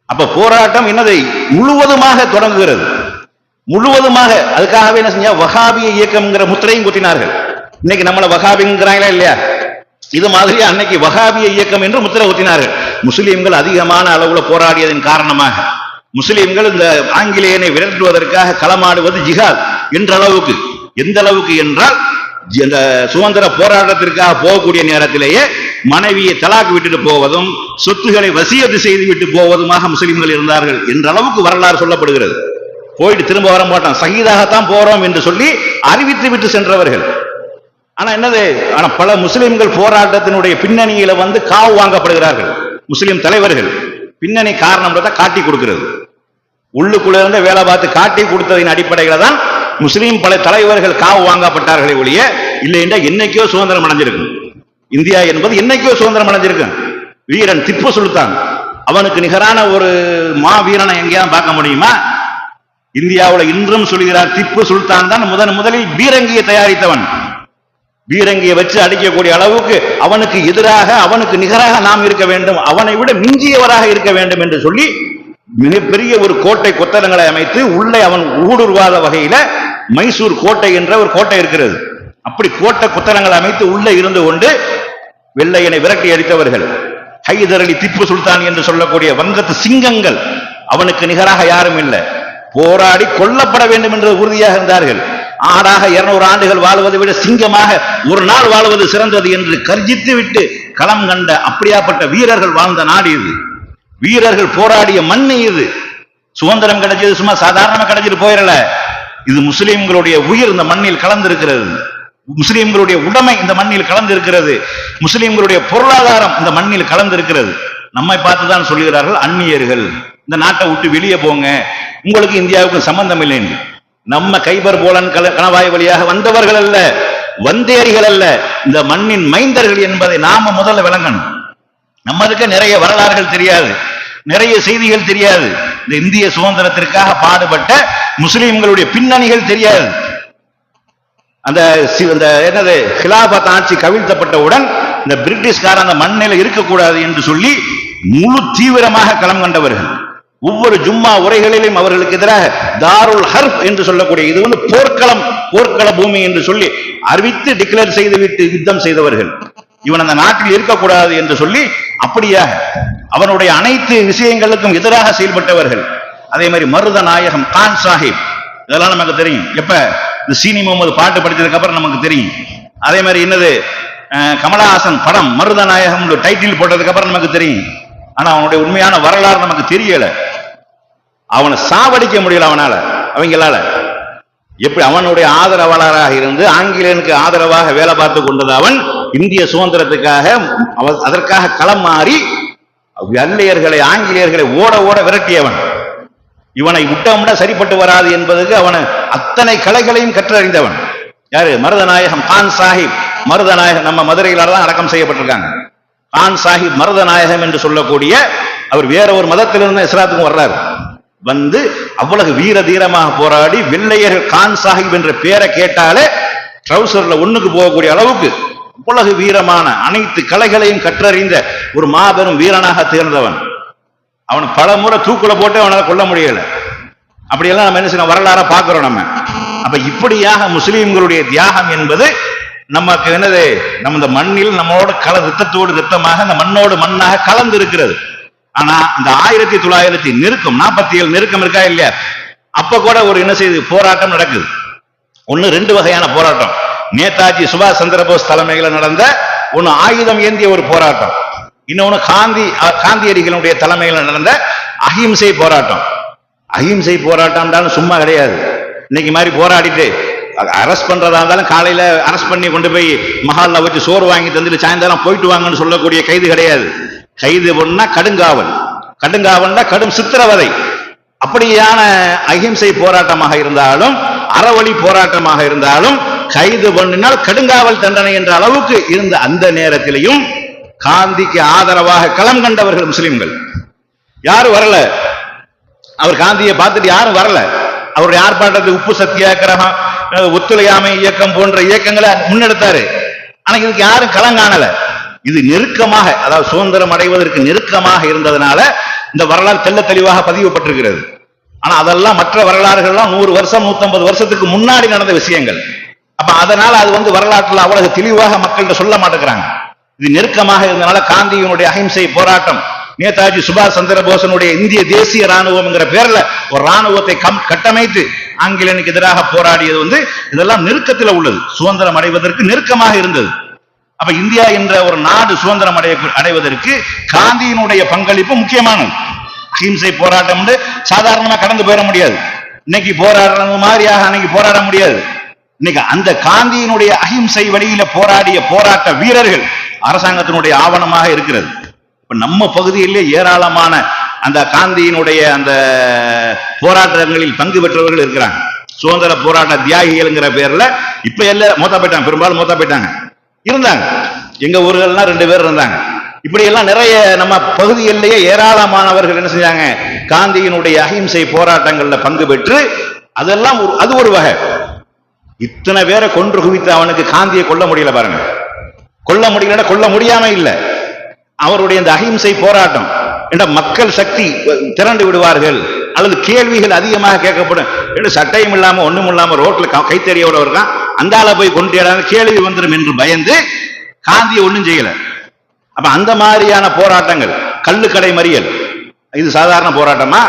அப்ப போராட்டம் என்னதை முழுவதுமாக தொடங்குகிறது, முழுவதுமாக. அதுக்காகவே என்ன செஞ்சா, வஹாபிய இயக்கம்ங்கிற முத்திரையும் குத்தினார்கள். இன்னைக்கு நம்மள வஹாபிங்கிறாங்களா இல்லையா, இது மாதிரி அன்னைக்கு வஹாபிய இயக்கம் என்று முத்திரை குத்தினார்கள். முஸ்லிம்கள் அதிகமான அளவுல போராடியதன் காரணமாக முஸ்லிம்கள் இந்த ஆங்கிலேயனை விரட்டுவதற்காக களமாடுவது ஜிஹாத் என்ற அளவுக்கு, எந்த அளவுக்கு என்றால், இந்த சுதந்திர போராட்டத்திற்காக போகக்கூடிய நேரத்திலேயே மனைவியை தலாக் விட்டுட்டு போவதும் சொத்துக்களை வசியத்து செய்து விட்டு போவதுமாக முஸ்லிம்கள் இருந்தார்கள் என்ற அளவுக்கு வரலாறு சொல்லப்படுகிறது. போயிட்டு திரும்ப வர மாட்டோம், சகிதாகத்தான் போறோம் என்று சொல்லி அறிவித்து விட்டு சென்றவர்கள். ஆனா என்னது, ஆனா பல முஸ்லிம்கள் போராட்டத்தினுடைய பின்னணியில காவு வாங்கப்படுகிறார்கள். முஸ்லிம் தலைவர்கள் பின்னணி காரணம் காட்டி கொடுக்கிறது, உள்ளுக்குள்ள இருந்த வேலை பார்த்து காட்டி கொடுத்ததின் அடிப்படையில தான் முஸ்லீம் பல தலைவர்கள் காவு வாங்கப்பட்டார்களே ஒழிய, இல்லைன்னா என்னைக்கோ சுதந்திரம் அடைஞ்சிருக்கு. இந்தியா என்பது என்னைக்கோ சுதந்திரம் அடைஞ்சிருக்கு. வீரன் திப்பு சுல்தான், அவனுக்கு நிகரான ஒரு மா வீரனை எங்கேயாவது பார்க்க முடியுமா? இந்தியாவில் இன்றும் சொல்கிறார், திப்பு சுல்தான் தான் முதலில் பீரங்கியை தயாரித்தவன். பீரங்கியை வச்சு அடிக்கக்கூடிய அளவுக்கு அவனுக்கு எதிராக, அவனுக்கு நிகராக நாம் இருக்க வேண்டும், அவனை விட மிஞ்சியவராக இருக்க வேண்டும் என்று சொல்லி மிகப்பெரிய ஒரு கோட்டை கொத்தளங்களை அமைத்து உள்ளே அவன் ஊடுருவாத வகையில மைசூர் கோட்டை என்ற ஒரு கோட்டை இருக்கிறது. அப்படி கோட்டை கொத்தளங்களை அமைத்து உள்ளே இருந்து கொண்டு வெள்ளையனை விரட்டி அடித்தவர்கள் ஹைதர் அலி, திப்பு சுல்தான் என்று சொல்லக்கூடிய வங்கத்து சிங்கங்கள். அவனுக்கு நிகராக யாரும் இல்லை. போராடி கொல்லப்பட வேண்டும் என்று உறுதியாக இருந்தார்கள். ஆடாக 200 ஆண்டுகள் வாழ்வதை விட சிங்கமாக ஒரு நாள் வாழ்வது சிறந்தது என்று கர்ஜித்து விட்டு களம் கண்ட அப்படியாப்பட்ட வீரர்கள் வாழ்ந்த நாடு இது. வீரர்கள் போராடிய மண் இது. சுதந்திரம் கிடைச்சது சும்மா சாதாரணமா கிடைச்சிட்டு போயிடல. இது முஸ்லிம்களுடைய உயிர் இந்த மண்ணில் கலந்திருக்கிறது. முஸ்லிம்களுடைய உடைமை இந்த மண்ணில் கலந்திருக்கிறது. முஸ்லிம்களுடைய பொருளாதாரம் இந்த மண்ணில் கலந்திருக்கிறது. நம்மை பார்த்துதான் சொல்லுகிறார்கள், அந்நியர்கள் இந்த நாட்டை விட்டு வெளியே போங்க, உங்களுக்கு இந்தியாவுக்கு சம்பந்தம் இல்லைன்னு. நம்ம கைபர் போலன் கணவாய் வழியாக வந்தவர்கள் அல்ல, வந்தேரிகள் அல்ல, இந்த மண்ணின் மைந்தர்கள் என்பதை நாம முதல்ல விளங்கணும். நம்மளுக்கு நிறைய வரலாறுகள் தெரியாது, நிறைய செய்திகள் தெரியாது. இந்த இந்திய சுதந்திரத்திற்காக பாடுபட்ட முஸ்லிம்களுடைய பின்னணிகள் தெரியாது. அந்த என்னது ஹிலாபத் ஆட்சி கவிழ்த்தப்பட்டவுடன் இந்த பிரிட்டிஷ்காரன் அந்த மண்ணில இருக்கக்கூடாது என்று சொல்லி முழு தீவிரமாக களம் கண்டவர்கள். ஒவ்வொரு ஜும்மா உரைகளிலும் அவர்களுக்கு எதிராக தாருல் ஹர்ப் என்று சொல்லக்கூடிய, இது போர்க்கள பூமி என்று சொல்லி அறிவித்து டிக்ளேர் செய்துவிட்டு யுத்தம் செய்தவர்கள். இவன் அந்த நாட்டில் இருக்கக்கூடாது என்று சொல்லி அப்படியாக அவனுடைய அனைத்து விஷயங்களுக்கும் எதிராக செயல்பட்டவர்கள். அதே மாதிரி மருத நாயகம், கான் சாஹிப், இதெல்லாம் நமக்கு தெரியும். எப்ப இந்த சீனி முகமது பாட்டு படித்ததுக்கு அப்புறம் நமக்கு தெரியும். அதே மாதிரி என்னது, கமலஹாசன் படம் மருத நாயகம் டைட்டில் போட்டதுக்கு அப்புறம் நமக்கு தெரியும். ஆனா அவனுடைய உண்மையான வரலாறு நமக்கு தெரியல. அவனை சாவடிக்க முடியல அவங்களால. எப்படி அவனுடைய ஆதரவாளராக இருந்து ஆங்கிலேயனுக்கு ஆதரவாக வேலை பார்த்து கொண்டது அவன். இந்திய சுதந்திரத்துக்காக அதற்காக களம் மாறி வெள்ளையர்களை, ஆங்கிலேயர்களை ஓட ஓட விரட்டியவன். இவனை விட்டோம்னா சரிப்பட்டு வராது என்பதற்கு அவன் அத்தனை கலைகளையும் கற்றறிந்தவன். யாரு? மருதநாயகம் கான் சாஹிப். மருதநாயகம் நம்ம மதுரையில தான் அடக்கம் செய்யப்பட்டிருக்காங்க. கான் சாஹிப் மருதநாயகம் என்று சொல்லக்கூடிய அவர் வேற ஒரு மதத்திலிருந்து இஸ்லாத்துக்கும் வர்றாரு. வந்து அவ்வளவு வீர தீரமாக போராடி வெள்ளையர்கள் கான் சாஹிப் என்ற பேரை கேட்டாலே ட்ரௌசர்ல ஒண்ணுக்கு போகக்கூடிய அளவுக்கு அவ்வளவு வீரமான அனைத்து கலைகளையும் கற்றறிந்த ஒரு மாபெரும் வீரனாக திகழ்ந்தவன். அவன் பல முறை தூக்குல போட்டு அவனால கொல்ல முடியல. அப்படியெல்லாம் நம்ம என்ன செய்யணும், வரலாற பாக்குறோம் நம்ம. அப்ப இப்படியாக முஸ்லீம்களுடைய தியாகம் என்பது நமக்கு என்னது, நம்ம இந்த மண்ணில் நம்மளோட ரத்தத்தோடு ரத்தமாக இந்த மண்ணோடு மண்ணாக கலந்து இருக்கிறது. ஆனா அந்த 1900 நெருக்கம் 47 நெருக்கம் இருக்கா இல்லையா, அப்ப கூட ஒரு என்ன செய்யுது, போராட்டம் நடக்குது. ஒன்னு ரெண்டு வகையான போராட்டம். நேதாஜி சுபாஷ் சந்திர போஸ் தலைமையில் நடந்த ஒன்னு ஆயுதம் ஏந்திய ஒரு போராட்டம், இன்னொன்னு காந்தியடிகளுடைய தலைமையில் நடந்த அஹிம்சை போராட்டம். அஹிம்சை போராட்டம் சும்மா கிடையாது. இன்னைக்கு மாதிரி போராடிட்டு அரெஸ்ட் பண்றதா இருந்தாலும் காலையில அரெஸ்ட் பண்ணி கொண்டு போய் மஹால்ல வச்சு சோறு வாங்கி தந்துட்டு சாயந்தரம் போயிட்டு வாங்கன்னு சொல்லக்கூடிய கைது கிடையாது. கைது பண்ணா கடுங்காவல், கடுங்காவல்னா கடும் சித்திரவதை. அப்படியான அஹிம்சை போராட்டமாக இருந்தாலும் அறவழி போராட்டமாக இருந்தாலும் கைது பண்ணினால் கடுங்காவல் தண்டனை என்ற அளவுக்கு இருந்த அந்த நேரத்திலையும் காந்திக்கு ஆதரவாக களம் கண்டவர்கள் முஸ்லிம்கள் யாரும் வரல. அவர் காந்தியை பார்த்துட்டு யாரும் வரல. அவருடைய ஆர்ப்பாட்டத்துக்கு உப்பு சத்தியாகிரகம், ஒத்துழையாமை இயக்கம் போன்ற இயக்கங்களை முன்னெடுத்தாரு. ஆனா இதுக்கு யாரும் களம் காணல. இது நெருக்கமாக, அதாவது சுதந்திரம் அடைவதற்கு நெருக்கமாக இருந்ததுனால இந்த வரலாறு தெள்ள தெளிவாக பதிவுபட்டிருக்கிறது. ஆனா அதெல்லாம் மற்ற வரலாறுகள்லாம் 100 வருஷம் 150 வருஷத்துக்கு முன்னாடி நடந்த விஷயங்கள். அப்ப அதனால அது வரலாற்றுல அவ்வளவு தெளிவாக மக்கள்கிட்ட சொல்ல மாட்டேங்கிறாங்க. இது நெருக்கமாக இருந்தனால காந்தியினுடைய அஹிம்சை போராட்டம், நேதாஜி சுபாஷ் சந்திர போஸனுடைய இந்திய தேசிய ராணுவம் என்கிற பேர்ல ஒரு ராணுவத்தை கட்டமைத்து ஆங்கிலேயனுக்கு எதிராக போராடியது இதெல்லாம் நெருக்கத்தில் உள்ளது. சுதந்திரம் அடைவதற்கு நெருக்கமாக இருந்தது. அப்ப இந்தியா என்ற ஒரு நாடு சுதந்திரம் அடைவதற்கு காந்தியினுடைய பங்களிப்பு முக்கியமானது. அஹிம்சை போராட்டம் சாதாரணமா கடந்து போயிட முடியாது. இன்னைக்கு போராடுறது மாதிரியாக அன்னைக்கு போராட முடியாது. இன்னைக்கு அந்த காந்தியினுடைய அஹிம்சை வழியில போராடிய போராட்ட வீரர்கள் அரசாங்கத்தினுடைய ஆவணமாக இருக்கிறது. இப்ப நம்ம பகுதியிலே ஏராளமான அந்த காந்தியினுடைய அந்த போராட்டங்களில் பங்கு பெற்றவர்கள் இருக்கிறாங்க. சுதந்திர போராட்ட தியாகிகள்ங்கிற பேர்ல இப்ப எல்லாம் மூத்தா போயிட்டாங்க, பெரும்பாலும் மூத்தா போயிட்டாங்க. இருந்தாங்க எங்க ஊர்கள்லாம் 2 பேர் இருந்தாங்க. இப்படி எல்லாம் நிறைய நம்ம பகுதிகளிலேயே ஏராளமானவர்கள் என்ன செஞ்சாங்க, காந்தியினுடைய அஹிம்சை போராட்டங்கள்ல பங்கு பெற்று அதெல்லாம் அது ஒரு வகை. இத்தனை பேரை கொன்று குவித்து அவனுக்கு காந்தியை கொல்ல முடியல பாருங்க. கொல்ல முடியல, கொல்ல முடியாம இல்ல. அவருடைய இந்த அஹிம்சை போராட்டம் என்ற மக்கள் சக்தி திரண்டு விடுவார்கள் அல்லது கேள்விகள் அதிகமாக கேட்கப்படும். சட்டையும் இல்லாம ஒண்ணும் இல்லாம ரோட்ல கைத்தறியோட இருக்கான், அந்த ஆளை போய் கொண்டு கேள்வி வந்துடும் என்று பயந்து காந்தியை ஒண்ணும் செய்யல. அப்ப அந்த மாதிரியான போராட்டங்கள், கள்ளுக்கடை மறியல், இது சாதாரண போராட்டமா?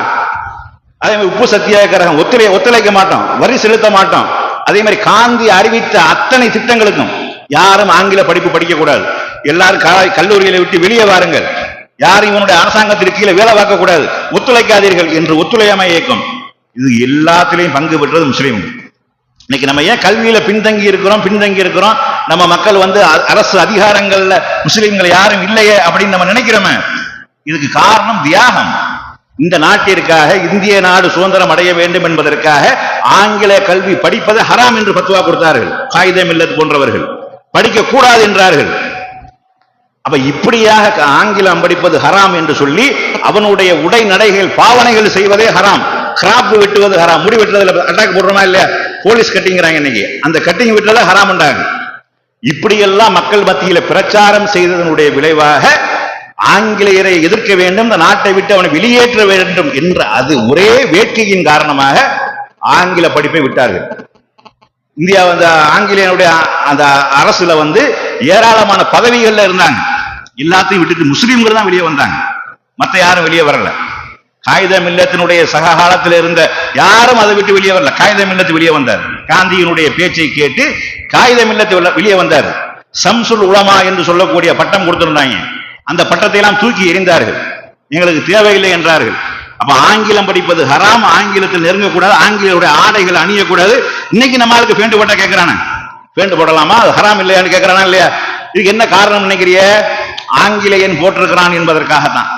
அதே மாதிரி உப்பு சத்தியாகிரகம், ஒத்துழைக்க மாட்டோம், வரி செலுத்த மாட்டோம். அதே மாதிரி காந்தி அறிவித்த அத்தனை திட்டங்களுக்கும் யாரும் ஆங்கில படிப்பு படிக்க கூடாது, எல்லாரும் கல்லூரிகளை விட்டு வெளியே வாருங்கள், யாரும் இவனுடைய அரசாங்கத்திற்கு கீழே வேலை பார்க்க கூடாது, ஒத்துழைக்காதீர்கள் என்று ஒத்துழையாமை இயக்கம், இது எல்லாத்திலையும் பங்கு பெற்றது முஸ்லீம். இன்னைக்கு நம்ம ஏன் கல்வியில பின்தங்கி இருக்கிறோம், நம்ம மக்கள் அரசு அதிகாரங்கள்ல முஸ்லீம்கள் யாரும் இல்லையே அப்படின்னு நம்ம நினைக்கிறோமே. இதுக்கு காரணம் தியாகம். இந்த நாட்டிற்காக, இந்திய நாடு சுதந்திரம் அடைய வேண்டும் என்பதற்காக ஆங்கில கல்வி படிப்பது ஹராம் என்று பத்துவா கொடுத்தார்கள். காயிதே மில்லத் போன்றவர்கள் படிக்க கூடாது என்றார்கள். அப்ப இப்படியாக ஆங்கிலம் படிப்பது ஹராம் என்று சொல்லி அவனுடைய உடை நடைகள் பாவனைகள் செய்வதே ஹராம். கிராப் வெட்டுவது ஹராம். முடி வெட்டுறதுல அட்டாக் போடுறோமா இல்லையா, போலீஸ் கட்டிங்கிறாங்க இன்னைக்கு, அந்த கட்டிங் வெட்டுறத ஹராம் பண்றாங்க. இப்படியெல்லாம் மக்கள் மத்தியில பிரச்சாரம் செய்ததனுடைய விளைவாக ஆங்கிலேயரை எதிர்க்க வேண்டும், இந்த நாட்டை விட்டு அவனை வெளியேற்ற வேண்டும் என்ற அது ஒரே வேட்கையின் காரணமாக ஆங்கில படிப்பை விட்டார்கள். இந்தியா ஆங்கிலேயனுடைய அந்த அரசுல ஏராளமான பதவிகள்ல இருந்தாங்க. எல்லாத்தையும் விட்டுட்டு முஸ்லீம்கள் தான் வெளியே வந்தாங்க, மற்ற யாரும் வெளியே வரல. காயிதே மில்லத்தினுடைய சககாலத்தில் இருந்த யாரும் அதை விட்டு வெளியே வரல. காயிதே மில்லத்து வெளியே வந்தார். காந்தியினுடைய பேச்சை கேட்டு காயிதே மில்லத்து வெளியே வந்தார். சம்சுல் உலமா என்று சொல்லக்கூடிய பட்டம் கொடுத்திருந்தாங்க. அந்த பட்டத்தை எல்லாம் தூக்கி எறிந்தார்கள், எங்களுக்கு தேவையில்லை என்றார்கள். அப்ப ஆங்கிலம் படிப்பது ஹராம், ஆங்கிலத்தில் நெருங்கக்கூடாது, ஆங்கிலேயருடைய ஆடைகள் அணியக்கூடாது. இன்னைக்கு நம்ம ஆளுக்கு பேண்டு போட்டா கேட்கிறானே, பேண்டு போடலாமா, அது ஹராம் இல்லையான்னு கேட்கிறானா இல்லையா? இதுக்கு என்ன காரணம் நினைக்கிறிய? ஆங்கிலேயன் போட்டிருக்கிறான் என்பதற்காகத்தான்.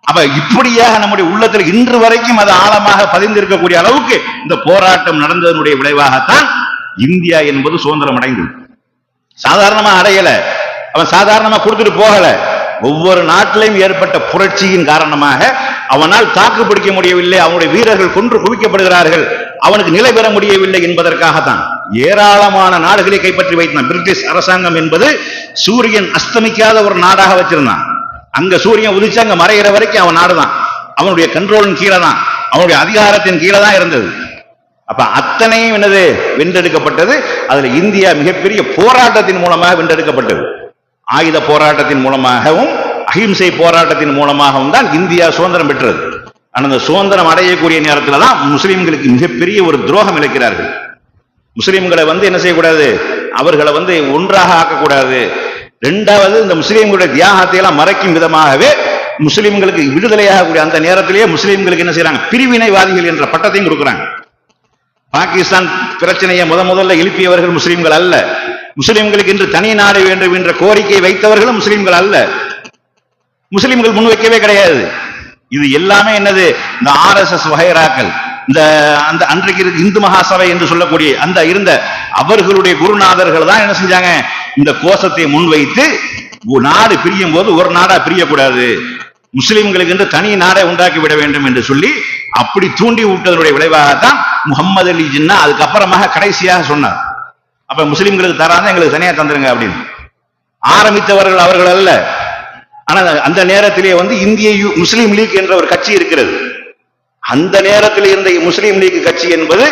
அப்ப இப்படியாக நம்முடைய உள்ளத்தில் இன்று வரைக்கும் அது ஆழமாக பதிந்திருக்கக்கூடிய அளவுக்கு இந்த போராட்டம் நடந்ததனுடைய விளைவாகத்தான் இந்தியா என்பது சுதந்திரம் அடைந்தது. சாதாரணமா அடையல, அவன் சாதாரணமா கொடுத்துட்டு போகல. ஒவ்வொரு நாட்டிலையும் ஏற்பட்ட புரட்சியின் காரணமாக அவனால் தாக்கு பிடிக்க முடியவில்லை, அவனுடைய வீரர்கள் கொன்று குவிக்கப்படுகிறார்கள், அவனுக்கு நிலை பெற முடியவில்லை என்பதற்காகத்தான் ஏராளமான நாடுகளை கைப்பற்றி வைத்தான். பிரிட்டிஷ் அரசாங்கம் என்பது சூரியன் அஸ்தமிக்காத ஒரு நாடாக வச்சிருந்தான். அங்க சூரியன் உதிச்சு அங்க மறைகிற வரைக்கும் அவன் நாடுதான், அவனுடைய கண்ட்ரோலின் கீழே தான், அவனுடைய அதிகாரத்தின் கீழே தான் இருந்தது. அப்ப அத்தனையும் என்னது வென்றெடுக்கப்பட்டது. அதுல இந்தியா மிகப்பெரிய போராட்டத்தின் மூலமாக வென்றெடுக்கப்பட்டது. ஆயுத போராட்டத்தின் மூலமாகவும் அஹிம்சை போராட்டத்தின் மூலமாகவும் தான் இந்தியா சுதந்திரம் பெற்றது. ஆனால் அந்த சுதந்திரம் அடையக்கூடிய நேரத்தில் தான் முஸ்லிம்களுக்கு மிகப்பெரிய ஒரு துரோகம் இழைக்கிறார்கள். முஸ்லிம்களை என்ன செய்யக்கூடாது, அவர்களை ஒன்றாக ஆக்கக்கூடாது. இரண்டாவது, இந்த முஸ்லிம்களுடைய தியாகத்தை எல்லாம் மறைக்கும் விதமாகவே முஸ்லிம்களுக்கு விடுதலையாகக்கூடிய அந்த நேரத்திலேயே முஸ்லிம்களுக்கு என்ன செய்யறாங்க, பிரிவினைவாதிகள் என்ற பட்டத்தையும் கொடுக்கிறாங்க. பாகிஸ்தான் பிரச்சனையை முதல்ல எழுப்பியவர்கள் முஸ்லிம்கள் அல்ல, முஸ்லிம்களுக்கு இன்று தனி நாடு வேண்டும் என்ற கோரிக்கை வைத்தவர்களும் முஸ்லிம்கள் அல்ல, முஸ்லிம்கள் முன்வைக்கவே கிடையாது. இது எல்லாமே என்னது, இந்த RSS வகைராக்கள், இந்த அந்த அன்றைக்கு இந்து மகாசபை என்று சொல்லக்கூடிய அந்த இருந்த அவர்களுடைய குருநாதர்கள் தான் என்ன செஞ்சாங்க, இந்த கோஷத்தை முன்வைத்து நாடு பிரியும் போது ஒரு நாடா பிரியக்கூடாது, முஸ்லிம்களுக்கு என்று தனி நாடை உண்டாக்கி விட வேண்டும் என்று சொல்லி அப்படி தூண்டி விட்டதனுடைய விளைவாகத்தான் முகமது அலி ஜின்னா அதுக்கப்புறமாக கடைசியாக சொன்னார், அப்ப முஸ்லிம்களுக்கு தராத எங்களுக்கு தனியா தந்துருங்க அப்படின்னு ஆரம்பித்தவர்கள் அவர்கள் அல்ல. ஆனா அந்த நேரத்திலே இந்திய முஸ்லீம் லீக் என்ற ஒரு கட்சி இருக்கிறது. அந்த நேரத்தில் இருந்த முஸ்லீம் லீக் கட்சி என்பது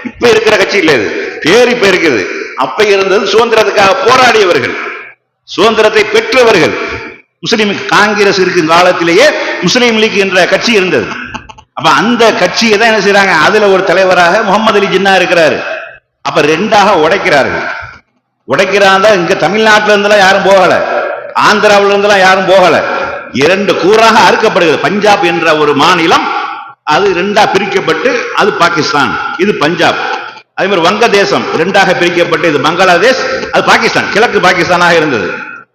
இப்ப இருக்கிற கட்சி இல்லை, பேர் இப்ப இருக்குது. அப்ப இருந்தது சுதந்திரத்துக்காக போராடியவர்கள், சுதந்திரத்தை பெற்றவர்கள். முஸ்லீம் காங்கிரஸ் இருக்கும் காலத்திலேயே முஸ்லீம் லீக் என்ற கட்சி இருந்தது. அப்ப அந்த கட்சியை தான் என்ன செய்யறாங்க, அதுல ஒரு தலைவராக முகமது அலி ஜின்னா இருக்கிறாரு. அப்ப ரெண்டாக உடைக்கிறார்கள். உடைக்கிறாங்க, இங்க தமிழ்நாட்டில இருந்தெல்லாம் யாரும் போகல, ஆந்திராவில இருந்தெல்லாம் யாரும் போகல, இரண்டு கூறாக அறுக்கப்படுகிறது. பஞ்சாப் என்ற ஒரு மாநிலம் அது ரெண்டா பிரிக்கப்பட்டு அது பாகிஸ்தான், இது பஞ்சாப். அதே மாதிரி வங்கதேசம் ரெண்டாக பிரிக்கப்பட்டு இது பங்களாதேஷ், அது பாகிஸ்தான், கிழக்கு பாகிஸ்தானாக இருந்தது.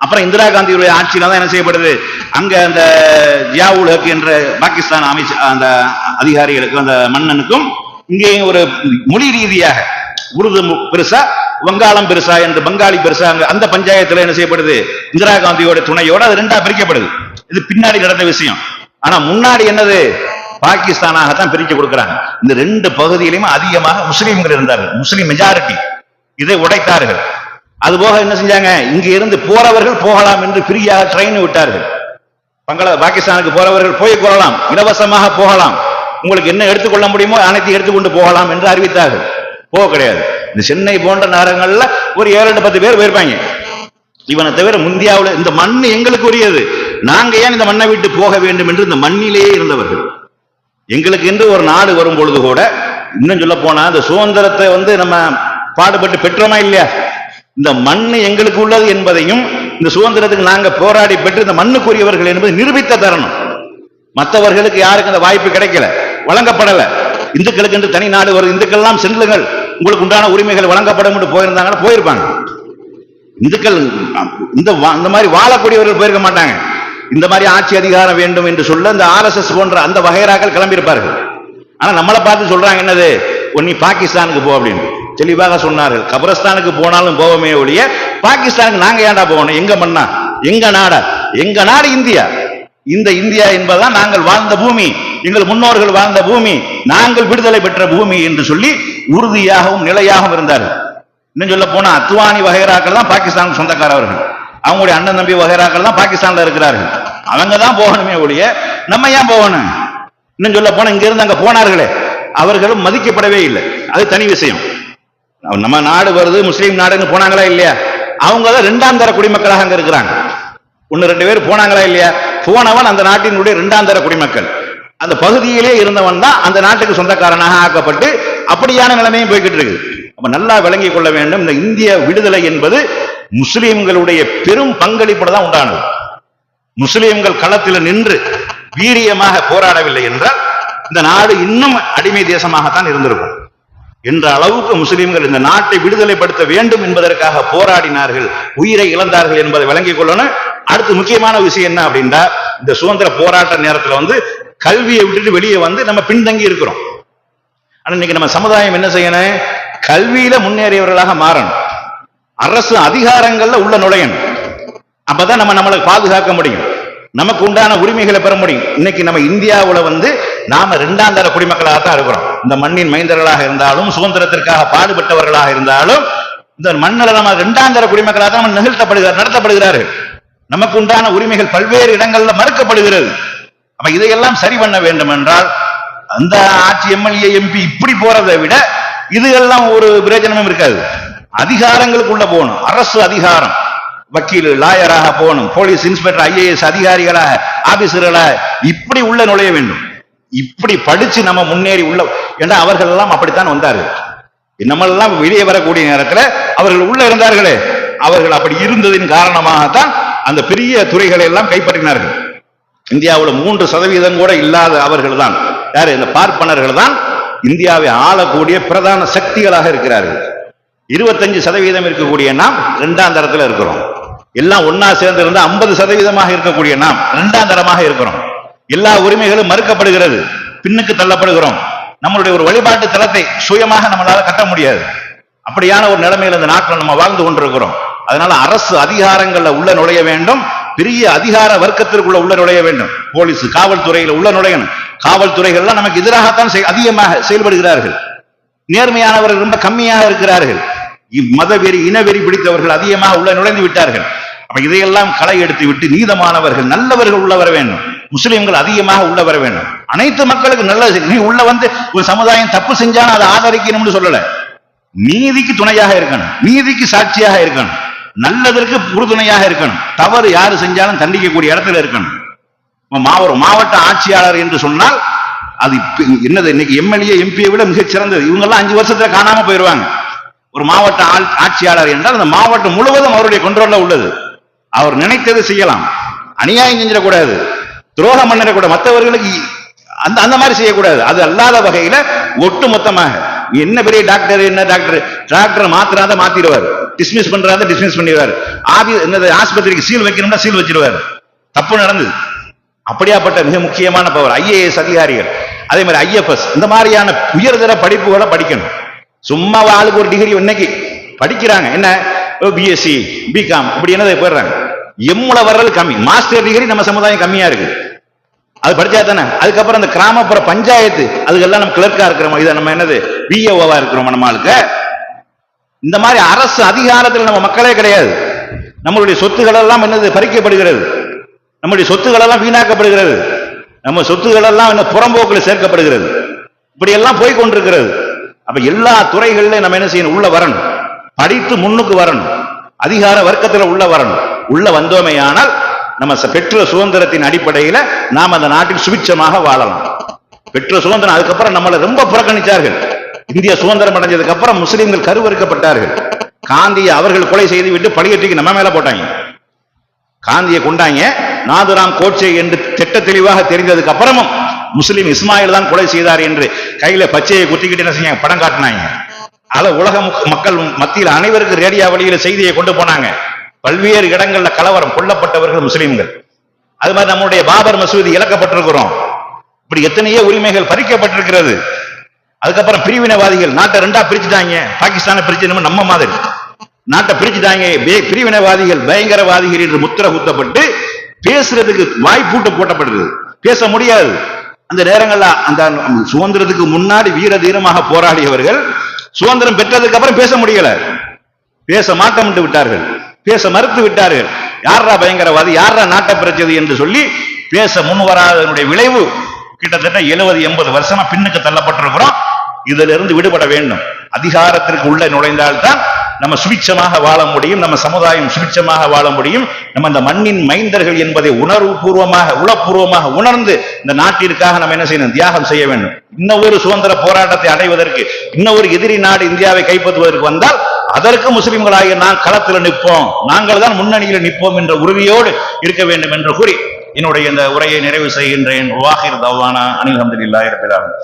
அப்புறம் இந்திரா காந்தியுடைய ஆட்சியில தான் என்ன செய்யப்படுது, அங்க அந்த ஜியாவுல் ஹக் என்ற பாகிஸ்தான் அந்த அதிகாரிகளுக்கும் அந்த மன்னனுக்கும் இங்கேயும் ஒரு மொழி ரீதியாக உருது பெருசா வங்காளம் பெருசா என்று பங்காளி பெருசா அந்த பஞ்சாயத்துல என்ன செய்யப்படுது, இந்திரா காந்தியோட துணையோட அது ரெண்டா பிரிக்கப்படுது. இது பின்னாடி நடந்த விஷயம். ஆனா முன்னாடி என்னது, பாகிஸ்தானாகத்தான் பிரிக்க கொடுக்கிறாங்க. இந்த ரெண்டு பகுதியிலுமே அதிகமாக முஸ்லீம்கள் இருந்தார்கள், முஸ்லீம் மெஜாரிட்டி. இதை உடைத்தார்கள். அதுபோக என்ன செஞ்சாங்க, இங்க இருந்து போறவர்கள் போகலாம் என்று ஃப்ரீயாக ட்ரெயின் விட்டார்கள். பாகிஸ்தானுக்கு போறவர்கள் போய் கொள்ளலாம், இலவசமாக போகலாம், உங்களுக்கு என்ன எடுத்துக்கொள்ள முடியுமோ அனைத்தையும் எடுத்துக்கொண்டு போகலாம் என்று அறிவித்தார்கள். போக கிடையாது. இந்த சென்னை போன்ற நகரங்கள்ல ஒரு 7-10 பேர் போயிருப்பாங்க. இவனை தவிர இந்தியாவில் இந்த மண் எங்களுக்கு உரியது, நாங்க ஏன் இந்த மண்ணை விட்டு போக வேண்டும் என்று இந்த மண்ணிலேயே இருந்தவர்கள். எங்களுக்கு என்று ஒரு நாடு வரும் பொழுது கூட, இன்னும் சொல்ல போனா இந்த சுதந்திரத்தை நம்ம பாடுபட்டு பெற்றோமா இல்லையா, இந்த மண் எங்களுக்கு உள்ளது என்பதையும் இந்த சுதந்திரத்துக்கு நாங்க போராடி பெற்று இந்த மண்ணுக்குரியவர்கள் என்பதை நிரூபித்த தரணும். மற்றவர்களுக்கு யாருக்கு அந்த வாய்ப்பு கிடைக்கல, வழங்கப்படல. இந்துக்களுக்கு என்று தனி நாடு வரும், இந்துக்கள் எல்லாம் செல்லுங்கள், உங்களுக்கு உண்டான உரிமைகள் வழங்கப்படும் என்று போயிருந்தாங்கன்னா போயிருப்பாங்க. இந்துக்கள் இந்த மாதிரி வாழக்கூடியவர்கள் போயிருக்க மாட்டாங்க. இந்த மாதிரி ஆட்சி அதிகாரம் வேண்டும் என்று சொல்ல இந்த RSS போன்ற அந்த வகைராக்கள் கிளம்பியிருப்பார்கள். ஆனா நம்மளை பார்த்து சொல்றாங்க என்னது, நீ பாகிஸ்தானுக்கு போ அப்படின்னு தெளிவாக சொன்னார்கள். கபரஸ்தானுக்கு போனாலும் போவோமே ஒழிய பாகிஸ்தானுக்கு நாங்க ஏன்டா போகணும், எங்க மண்ணா, எங்க நாடா, எங்க நாடு இந்தியா. இந்த இந்தியா என்பதுதான் நாங்கள் வாழ்ந்த பூமி, எங்கள் முன்னோர்கள் வாழ்ந்த பூமி, நாங்கள் விடுதலை பெற்ற பூமி என்று சொல்லி உறுதியாகவும் நிலையாகவும் இருந்தார்கள். இன்னும் சொல்ல போனா அத்வானி வகைராக்கள் தான் பாகிஸ்தானுக்கு சொந்தக்காரர்கள், அவங்களுடைய அண்ணன் தம்பி வகைராக்கள் தான் பாகிஸ்தான்ல இருக்கிறார்கள். அவங்க தான் போகணுமே ஒழிய நம்ம ஏன் போகணும். இன்னும் சொல்ல போனா இங்க இருந்து அங்க போனார்களே, அவர்களும் மதிக்கப்படவே இல்லை, அது தனி விஷயம். நம்ம நாடு வருது முஸ்லீம் நாடுன்னு போனாங்களா இல்லையா, அவங்க தான் 2ஆம் தர குடிமக்களாக அங்க இருக்கிறாங்க. 1-2 பேர் போனாங்களா இல்லையா, போனவன் அந்த நாட்டினுடைய 2ஆம் தர குடிமக்கள், அந்த பகுதியிலே இருந்தவன் தான் அந்த நாட்டுக்கு சொந்தக்காரனாக ஆக்கப்பட்டு அப்படியான நிலைமையும் போய்கிட்டு இருக்கு. அப்ப நல்லா விளங்கிக் கொள்ள வேண்டும், இந்த இந்திய விடுதலை என்பது முஸ்லீம்களுடைய பெரும் பங்களிப்போட தான் உண்டானது. முஸ்லீம்கள் களத்தில் நின்று வீரியமாக போராடவில்லை என்றால் இந்த நாடு இன்னும் அடிமை தேசமாகத்தான் இருந்திருக்கும் என்ற அளவுக்கு முஸ்லீம்கள் இந்த நாட்டை விடுதலைப்படுத்த வேண்டும் என்பதற்காக போராடினார்கள், உயிரை இழந்தார்கள் என்பதை விளங்கிக் கொள்ளணும். அடுத்து முக்கியமான விஷயம் என்ன அப்படின்னா, இந்த சுதந்திர போராட்ட நேரத்தில் கல்வியை விட்டுட்டு வெளியே நம்ம பின்தங்கி இருக்கிறோம். ஆனா இன்னைக்கு நம்ம சமுதாயம் என்ன செய்யணும், கல்வியில முன்னேறியவர்களாக மாறணும், அரசு அதிகாரங்கள்ல உள்ள நுழையணும். அப்பதான் நம்ம நம்மளை பாதுகாக்க முடியும், நமக்கு உண்டான உரிமைகளை பெற முடியும். இன்னைக்கு நம்ம இந்தியாவுல நாம 2ஆம் தர குடிமக்களாக தான் இருக்கிறோம். இந்த மண்ணின் மைந்தர்களாக இருந்தாலும், சுதந்திரத்திற்காக பாடுபட்டவர்களாக இருந்தாலும், இந்த மண்ணில் நம்ம 2ஆம் தர குடிமக்களாக தான் நடத்தப்படுகிறார்கள். நமக்கு உண்டான உரிமைகள் பல்வேறு இடங்கள்ல மறுக்கப்படுகிறது. அப்ப இதையெல்லாம் சரி பண்ண வேண்டும் என்றால் அந்த ஆட்சி எம்எல்ஏ எம்பி இப்படி போறதை விட இதுகெல்லாம் ஒரு பிரயோஜனமும் இருக்காது. அதிகாரங்களுக்குள்ள போகணும், அரசு அதிகாரம், வக்கீல் லாயராக போகணும், போலீஸ் இன்ஸ்பெக்டர் ஐஏஎஸ் அதிகாரிகளாக ஆபீசர்களாக இப்படி உள்ள நுழைய வேண்டும். இப்படி படிச்சு நம்ம முன்னேறி உள்ள, ஏன்னா அவர்கள் எல்லாம் அப்படித்தான் வந்தார்கள். நம்ம எல்லாம் வெளியே வரக்கூடிய நேரத்தில் அவர்கள் உள்ள இருந்தார்களே, அவர்கள் அப்படி இருந்ததின் காரணமாகத்தான் அந்த பெரிய துறைகளை எல்லாம் கைப்பற்றினார்கள். இந்தியாவில் 3% கூட இல்லாத அவர்கள் தான் யாரு? இந்த பார்ப்பனர்கள் தான் இந்தியாவை ஆளக்கூடிய பிரதான சக்திகளாக இருக்கிறார்கள். 25% இருக்கக்கூடிய நாம் 2ஆம் தரத்தில் இருக்கிறோம். எல்லாம் ஒன்னா சேர்ந்து இருந்தா 50% இருக்கக்கூடிய நாம் 2ஆம் தரமாக இருக்கிறோம். எல்லா உரிமைகளும் மறுக்கப்படுகிறது, பின்னுக்கு தள்ளப்படுகிறோம். நம்மளுடைய ஒரு வழிபாட்டு தலத்தை சுயமாக நம்மளால கட்ட முடியாது. அப்படியான ஒரு நிலைமையில் இந்த நாட்டில் நம்ம வாழ்ந்து கொண்டிருக்கிறோம். அதனால அரசு அதிகாரங்கள்ல உள்ள நுழைய வேண்டும், பெரிய அதிகார வர்க்கத்திற்குள்ள உள்ள நுழைய வேண்டும். போலீஸ் காவல்துறையில உள்ள நுழையணும். காவல்துறைகள்லாம் நமக்கு எதிராகத்தான் அதிகமாக செயல்படுகிறார்கள். நேர்மையானவர்கள் ரொம்ப கம்மியாக இருக்கிறார்கள். மதவெறி இனவெறி பிடித்தவர்கள் அதிகமாக உள்ள நுழைந்து விட்டார்கள். அப்ப இதையெல்லாம் களை எடுத்து விட்டு நீதமானவர்கள் நல்லவர்கள் உள்ள வர வேண்டும். முஸ்லிம்கள் அதிகமாக உள்ள வர வேண்டும். அனைத்து மக்களுக்கு நல்லது. நீ உள்ள ஒரு சமுதாயம் தப்பு செஞ்சாலும் அதை ஆதரிக்கணும்னு சொல்லல, நீதிக்கு துணையாக இருக்கணும், நீதிக்கு சாட்சியாக இருக்கணும், நல்லதற்கு உறுதுணையாக இருக்கணும். தவறு யாரு செஞ்சாலும் தண்டிக்கக்கூடிய இடத்துல இருக்கணும். மாவட்ட ஆட்சியாளர் என்று சொன்னால் அது என்னது? இன்னைக்கு எம்எல்ஏ எம்பியை விட மிகச் சிறந்தது. இவங்க எல்லாம் 5 வருஷத்துல காணாம போயிருவாங்க. ஒரு மாவட்ட ஆட்சியாளர் என்றால் அந்த மாவட்டம் முழுவதும் அவருடைய கண்ட்ரோல்ல உள்ளது. அவர் நினைத்தது செய்யலாம், அநியாயம் செஞ்சிடக்கூடாது, துரோகம் பண்ணிடக்கூடாது, மற்றவர்களுக்கு அந்த மாதிரி செய்யக்கூடாது. அது அல்லாத வகையில ஒட்டு மொத்தமாக என்ன பெரிய டாக்டர், என்ன டாக்டர் மாத்திராத மாத்திடுவார், டிஸ்மிஸ் பண்றாத டிஸ்மிஸ் பண்ணிடுவார், ஆஸ்பத்திரிக்கு சீல் வைக்கணும்னா சீல் வச்சிருவார். தப்பு நடந்தது. அப்படியாப்பட்ட மிக முக்கியமான பவர் ஐஏஎஸ் அதிகாரிகள், அதே மாதிரி ஐஎஃப்எஸ், இந்த மாதிரியான உயர்தர படிப்புகளை படிக்கணும். சும்மா ஆளுக்கு ஒரு டிகிரி இன்னைக்கு படிக்கிறாங்க, என்ன பிஎஸ்சி பிகாம் இப்படி என்னதை போயிடுறாங்க. எம்முல வர்றது கம்மி, மாஸ்டர் டிகிரி நம்ம சமுதாயம் கம்மியா இருக்கு. அது படிச்சா தானே. அதுக்கப்புறம் அந்த கிராமப்புற பஞ்சாயத்து அதுக்கெல்லாம் நம்ம கிளர்க்கா இருக்கிறோம், இதை நம்ம என்னது விஏஓவா இருக்கிறோம் நம்மளுக்கு. இந்த மாதிரி அரசு அதிகாரத்தில் நம்ம மக்களே கிடையாது. நம்மளுடைய சொத்துக்கள் எல்லாம் என்னது பறிக்கப்படுகிறது, நம்முடைய சொத்துக்கள் எல்லாம் வீணாக்கப்படுகிறது, நம்ம சொத்துக்கள் எல்லாம் என்ன புறம்போக்கில் சேர்க்கப்படுகிறது. இப்படி எல்லாம் போய் கொண்டிருக்கிறது. அப்ப எல்லா துறைகளிலும் நம்ம என்ன செய்யணும்? உள்ள வரணும், படித்து முன்னுக்கு வரணும், அதிகார வர்க்கத்தில் உள்ள வரணும். உள்ள வந்தோமையானால் நம்ம பெற்ற சுதந்திரத்தின் அடிப்படையில நாம் அந்த நாட்டில் சுபிட்சமாக வாழலாம். பெற்ற சுதந்திரம், அதுக்கப்புறம் நம்மளை ரொம்ப புறக்கணித்தார்கள். இந்திய சுதந்திரம் அடைஞ்சதுக்கு அப்புறம் முஸ்லிம்கள் கருவறுக்கப்பட்டார்கள். காந்தியை அவர்கள் கொலை செய்து விட்டு பழியட்டிக்கு நம்ம மேல போட்டாங்க. காந்தியை கொண்டாங்க, நாதுராம் கோட்சே என்று திட்ட தெளிவாக தெரிந்ததுக்கு அப்புறமும் முஸ்லிம் இஸ்மாயில் தான் கொலை செய்தார் என்று கையில பச்சையை குத்திக்கிட்டு என்ன செய்ய படம் காட்டினாங்க. அத உலக மக்கள் மத்தியில் அனைவருக்கு ரேடியோ வழியில செய்தியை கொண்டு போனாங்க. பல்வேறு இடங்கள்ல கலவரம், கொல்லப்பட்டவர்கள் முஸ்லிம்கள். அது மாதிரி நம்முடைய பாபர் மசூதி இழக்கப்பட்டிருக்கிறோம். இப்படி எத்தனையோ உரிமைகள் பறிக்கப்பட்டிருக்கிறது. அதுக்கப்புறம் பிரிவினைவாதிகள் நாட்டை 2ஆ பிரிச்சுட்டாங்க. பாகிஸ்தானை பிரிச்சு நம்ம மாதிரி நாட்டை பிரிச்சுட்டாங்க. பிரிவினைவாதிகள் பயங்கரவாதிகள் என்று முத்திர குத்தப்பட்டு பேசுறதுக்கு வாய்ப்பூட்டு போட்டப்படுகிறது. பேச முடியாது. அந்த நேரங்கள்ல அந்த சுதந்திரத்துக்கு முன்னாடி வீர தீரமாக போராடியவர்கள் சுதந்திரம் பெற்றதுக்கு அப்புறம் பேச முடியல, பேச மாட்டம் விட்டார்கள், பேச மறுத்து விட்டார்கள். யாரா பயங்கரவாதி, யாரா நாட்டை பிரிச்சது என்று சொல்லி பேச முன்வராதனுடைய விளைவு கிட்டத்தட்ட 70-80 வருஷமா பின்னுக்கு தள்ளப்பட்டிருக்கிறோம். இதுல இருந்து விடுபட வேண்டும். அதிகாரத்திற்கு உள்ள நுழைந்தால்தான் நம்ம சுபிட்சமாக வாழ முடியும், நம்ம சமுதாயம் சுபிட்சமாக வாழ முடியும். நம்ம இந்த மண்ணின் மைந்தர்கள் என்பதை உணர்வுபூர்வமாக உளப்பூர்வமாக உணர்ந்து இந்த நாட்டிற்காக நம்ம என்ன செய்யணும்? தியாகம் செய்ய வேண்டும். இன்னொரு சுதந்திர போராட்டத்தை அடைவதற்கு, இன்னொரு எதிரி நாடு இந்தியாவை கைப்பற்றுவதற்கு வந்தால் அதற்கு முஸ்லிம்களாகிய நான் களத்தில் நிற்போம், நாங்கள் தான் முன்னணியில் நிற்போம் என்ற உறுதியோடு இருக்க வேண்டும் என்று கூறி என்னுடைய இந்த உரையை நிறைவு செய்கின்றேன். வாஹிர் தவானா அனில் அல்ஹம்துலில்லாஹி ரப்பில் ஆலமீன்.